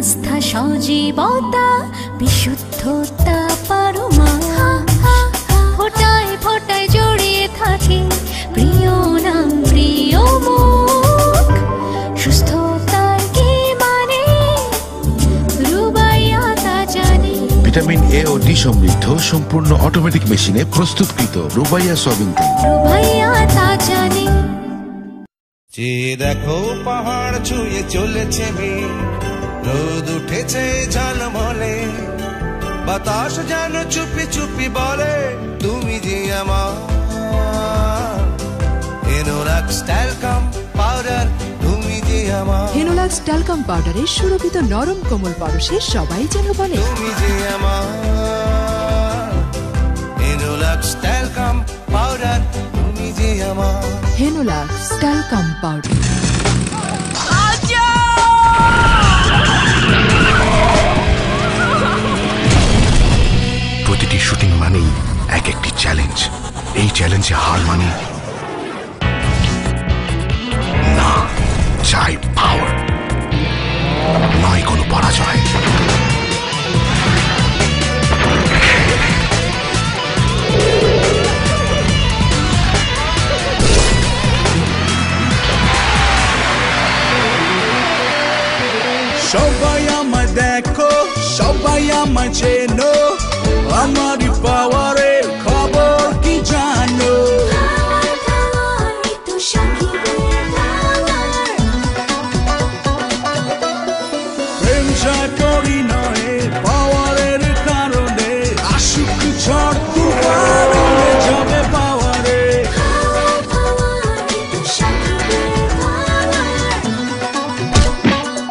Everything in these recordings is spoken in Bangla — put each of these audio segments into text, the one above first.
আস্থা সজীবতা বিশুদ্ধতা পারমা ফোটায় ফোটায় জড়িয়ে থাকে প্রিয় নাম প্রিয় মুখ সুস্থতার কি মানে রুবাইয়া তা জানে। ভিটামিন এ ও ডি সমৃদ্ধ সম্পূর্ণ অটোমেটিক মেশিনে প্রস্তুতকৃত রুবাইয়া সয়াবিন তেল। রুবাইয়া তা জানে। যে দেখো পাহাড় ছুঁয়ে চলেছে মেঘ, রোদ উঠেছে ঝলমলে, বাতাস যেন চুপি চুপি বলে তুমি যে আমার। হেনোলাক্স ট্যালকাম পাউডার তুমি যে আমার। হেনোলাক্স ট্যালকাম পাউডারের সুরভিত নরম কোমল পরশে সবাই যেন বলে তুমি যে আমার। হেনোলাক্স ট্যালকাম পাউডার তুমি যে আমার। Hanolux talcum powder. প্রতিটি শুটিং মানেই এক একটি চ্যালেঞ্জ। এই চ্যালেঞ্জে হার মানে না, চাই পাওয়ার, নয় কোনো পরাজয়। সবাই আমায় দেখো, সবাই আমায় চেনো, আমারই পাওয়ারের খবর কি জানো? প্রেম জয় করি নয় পাওয়ারের কারণে, আসুক ঝড় তুফান উড়ে যাবে পাওয়ারে।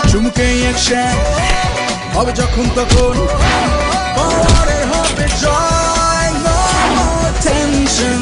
চুমকে একসাথ হবে যখন তখন, পাওয়ারে হবে জয়, no more tension।